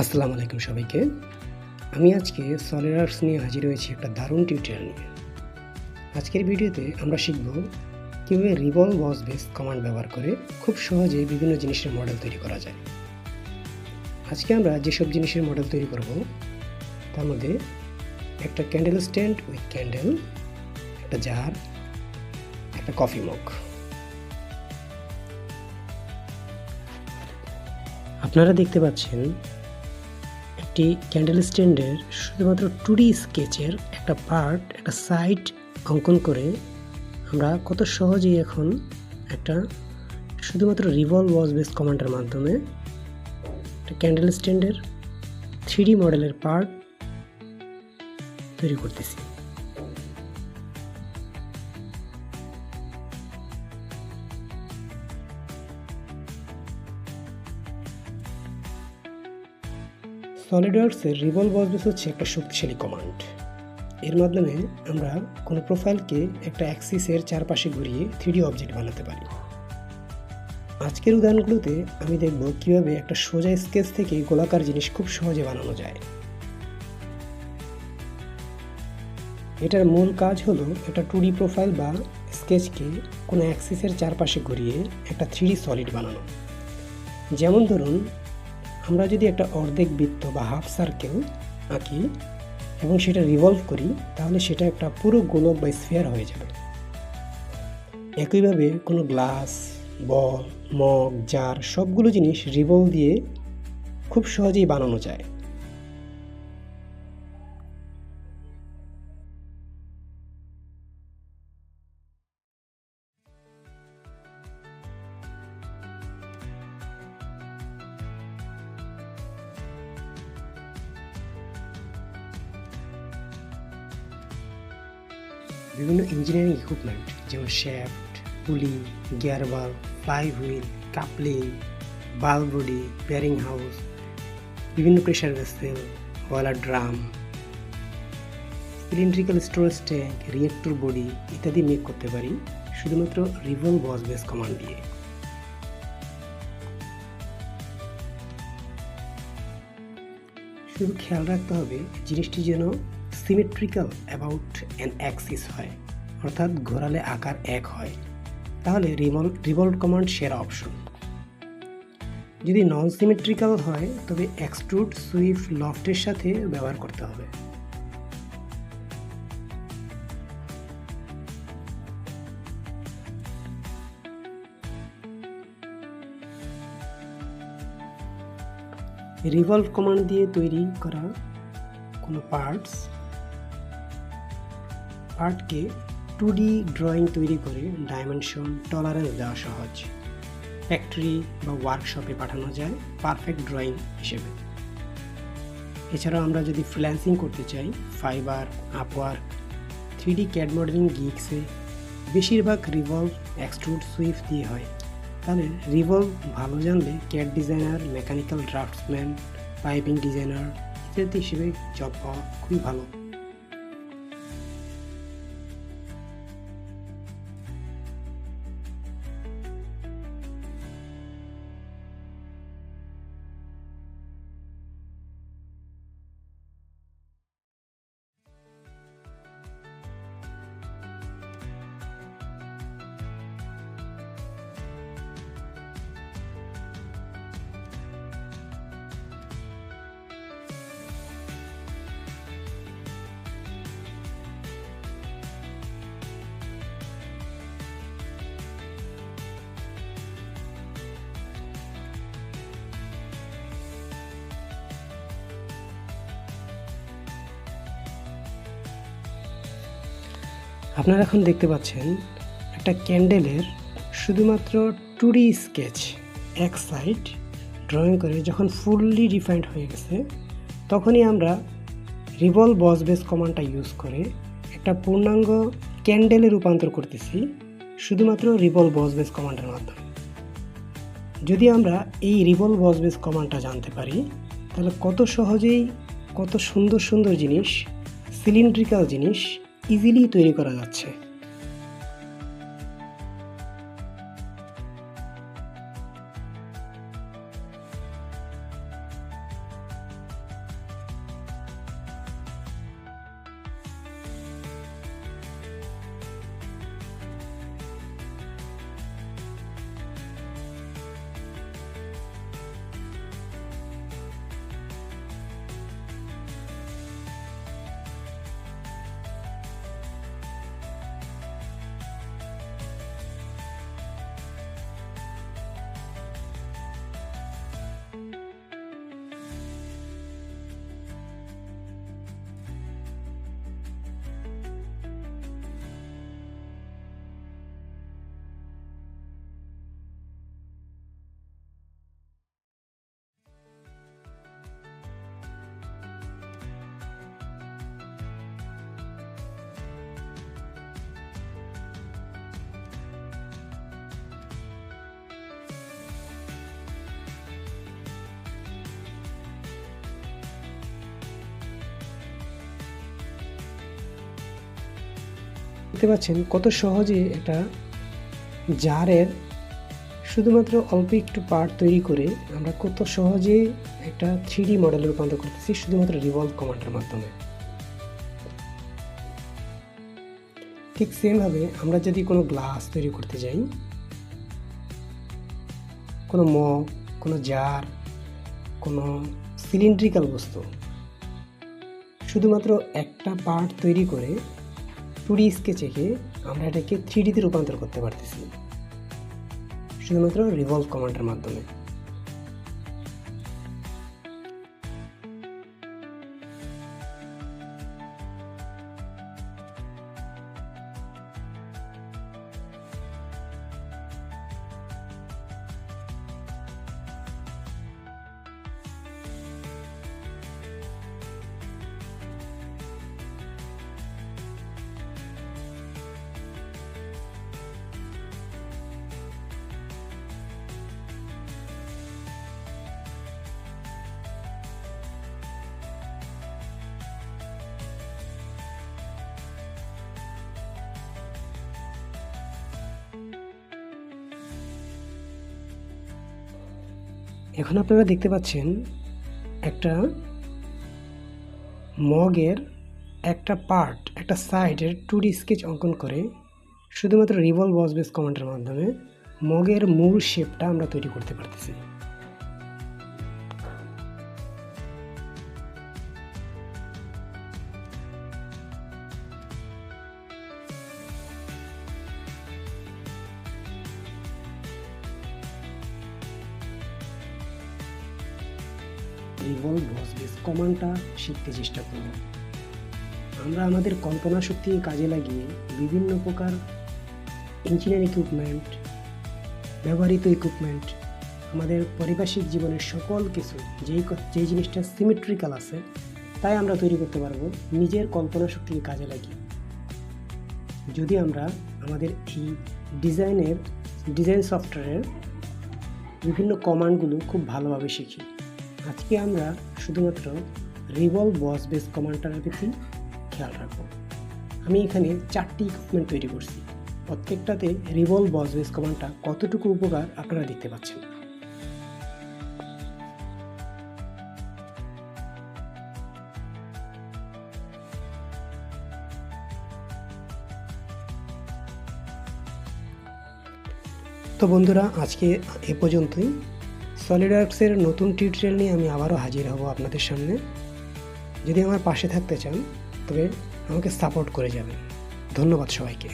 আসসালামু আলাইকুম সবাইকে। আমি আজকে সলিডওয়ার্কস নিয়ে হাজির হয়েছি একটা দারুণ টিউটোরিয়াল নিয়ে। আজকের ভিডিওতে আমরা শিখব কীভাবে রিভলভ ওয়াজ বেস কমান্ড ব্যবহার করে খুব সহজে বিভিন্ন জিনিসের মডেল তৈরি করা যায়। আজকে আমরা যেসব জিনিসের মডেল তৈরি করব তার মধ্যে একটা ক্যান্ডেল স্ট্যান্ড উইথ ক্যান্ডেল, একটা জার, একটা কফি মগ। আপনারা দেখতে পাচ্ছেন একটি ক্যান্ডেল স্ট্যান্ডের শুধুমাত্র 2D স্কেচের একটা পার্ট, একটা সাইড অঙ্কন করে আমরা কত সহজেই এখন একটা শুধুমাত্র রিভলভ ওয়াজ বেস কমান্ডের মাধ্যমে একটা ক্যান্ডেল স্ট্যান্ডের 3D মডেলের পার্ট তৈরি করতেছি। সলিডওয়ার্কসের রিভলভ ওয়াজ বেস হচ্ছে একটা শক্তিশালী কমান্ড। এর মাধ্যমে আমরা কোনো প্রোফাইলকে একটা অ্যাক্সিসের চারপাশে ঘুরিয়ে 3D অবজেক্ট বানাতে পারি। আজকের উদাহরণগুলোতে আমি দেখব কিভাবে একটা সোজা স্কেচ থেকে গোলাকার জিনিস খুব সহজে বানানো যায়। এটার মূল কাজ হলো একটা 2D প্রোফাইল বা স্কেচকে কোনো অ্যাক্সিসের চারপাশে ঘুরিয়ে একটা 3D সলিড বানানো। যেমন ধরুন, আমরা যদি একটা অর্ধেক বৃত্ত বা হাফ সার্কেল আঁকি এবং সেটা রিভলভ করি, তাহলে সেটা একটা পুরো গোলক বা স্ফিয়ার হয়ে যাবে। একইভাবে কোনো গ্লাস, বল, মগ, জার সবগুলো জিনিস রিভলভ দিয়ে খুব সহজেই বানানো যায়। বিভিন্ন ইঞ্জিনিয়ারিং ইকুইপমেন্ট যেমন শ্যাফট, পুলি, gear bulb, fly wheel, coupling, bulb body, bearing house, বিভিন্ন pressure vessel, boiler drum, cylindrical storage tank, reactor body ইত্যাদি মেক করতে পারি শুধুমাত্র রিভলভ ওয়াজ বেস কমান্ড দিয়ে। শুধু খেয়াল রাখতে হবে জিনিসটি যেন সিমেট্রিক্যাল অ্যাবাউট অ্যান অ্যাক্সিস হয়, অর্থাৎ ঘোরালে আকার এক হয়, তাহলে রিভলভ কমান্ড সেরা অপশন। যদি নন সিমেট্রিক্যাল হয় তবে এক্সট্রুড, সুইপ, লফটের সাথে ব্যবহার করতে হবে। রিভলভ কমান্ড দিয়ে তৈরি করা কোনো পার্টকে 2D ড্রয়িং তৈরি করে ডাইমেনশন, টলারেন্স দেওয়া সহজ। ফ্যাক্টরি বা ওয়ার্কশপে পাঠানো যায় পারফেক্ট ড্রয়িং হিসেবে। এছাড়াও আমরা যদি ফ্রিল্যান্সিং করতে চাই, Fiverr, Upwork, 3D CAD modelling গিগসে বেশিরভাগ রিভলভ, এক্সট্রুড, সুইফট দিয়ে হয়। তাহলে রিভলভ ভালো জানলে CAD designer, mechanical draughtsman, piping designer ইত্যাদি হিসেবে জব পাওয়া খুবই ভালো। আপনারা এখন দেখতে পাচ্ছেন একটা ক্যান্ডেলের শুধুমাত্র 2D স্কেচ এক সাইড ড্রয়িং করে যখন ফুললি ডিফাইন্ড হয়ে গেছে, তখনই আমরা রিভলভ ওয়াজ বেস কমান্ডটা ইউজ করে একটা পূর্ণাঙ্গ ক্যান্ডেলে রূপান্তর করতেছি শুধুমাত্র রিভলভ ওয়াজ বেস কমান্ডের মাধ্যমে। যদি আমরা এই রিভলভ ওয়াজ বেস কমান্ডটা জানতে পারি, তাহলে কত সহজেই কত সুন্দর সুন্দর জিনিস, সিলিন্ড্রিক্যাল জিনিস ইজিলি তৈরি করা যাচ্ছে। দেখতে পাচ্ছেন কত সহজে একটা জারের শুধুমাত্র অল্প একটু পার্ট তৈরি করে আমরা কত সহজে একটা 3D মডেলে রূপান্তর করতেছি শুধুমাত্র রিভলভ কমান্ডের মাধ্যমে। ঠিক সেমভাবে আমরা যদি কোনো গ্লাস তৈরি করতে যাই, কোনো মগ, কোনো জার, কোনো সিলিন্ড্রিক্যাল বস্তু, শুধুমাত্র একটা পার্ট তৈরি করে 2D স্কেচে এঁকে আমরা এটাকে 3Dতে রূপান্তর করতে পারতেছি শুধুমাত্র রিভলভ কমান্ডের মাধ্যমে। এখন আপনারা দেখতে পাচ্ছেন একটা মগের একটা পার্ট, একটা সাইডের 2D স্কেচ অঙ্কন করে শুধুমাত্র রিভলভ বস বেস কমান্ডের মাধ্যমে মগের মূল শেপটা আমরা তৈরি করতে পারতেছি। রিভলভ বস বেস কমান্ডটা শিখতে চেষ্টা করব। আমরা আমাদের কল্পনা শক্তিকে কাজে লাগিয়ে বিভিন্ন প্রকার ইঞ্জিনিয়ারিং ইকুইপমেন্ট, ব্যবহৃত ইকুইপমেন্ট, আমাদের পারিপার্শ্বিক জীবনের সকল কিছু যেই জিনিসটা সিমেট্রিক্যাল আছে তাই আমরা তৈরি করতে পারবো নিজের কল্পনা শক্তিকে কাজে লাগিয়ে, যদি আমরা আমাদের এই ডিজাইন সফটওয়্যারের বিভিন্ন কমান্ডগুলো খুব ভালোভাবে শিখি। আজকে আমরা শুধুমাত্র রিভলভ বস বেস কমান্ডটার প্রতি খেয়াল রাখবো। আমি এখানে 4টি ইকুইপমেন্ট তৈরি করছি, প্রত্যেকটাতে রিভলভ বস বেস কমান্ডটা কতটুকু উপকার আপনারা দেখতে পাচ্ছেন। তো বন্ধুরা, আজকে এ পর্যন্তই। সলিডওয়ার্কসের নতুন টিউটোরিয়াল নিয়ে আমি আবারও হাজির হব আপনাদের সামনে। যদি আমার পাশে থাকতে চান তবে আমাকে সাপোর্ট করে যাবেন। ধন্যবাদ সবাইকে।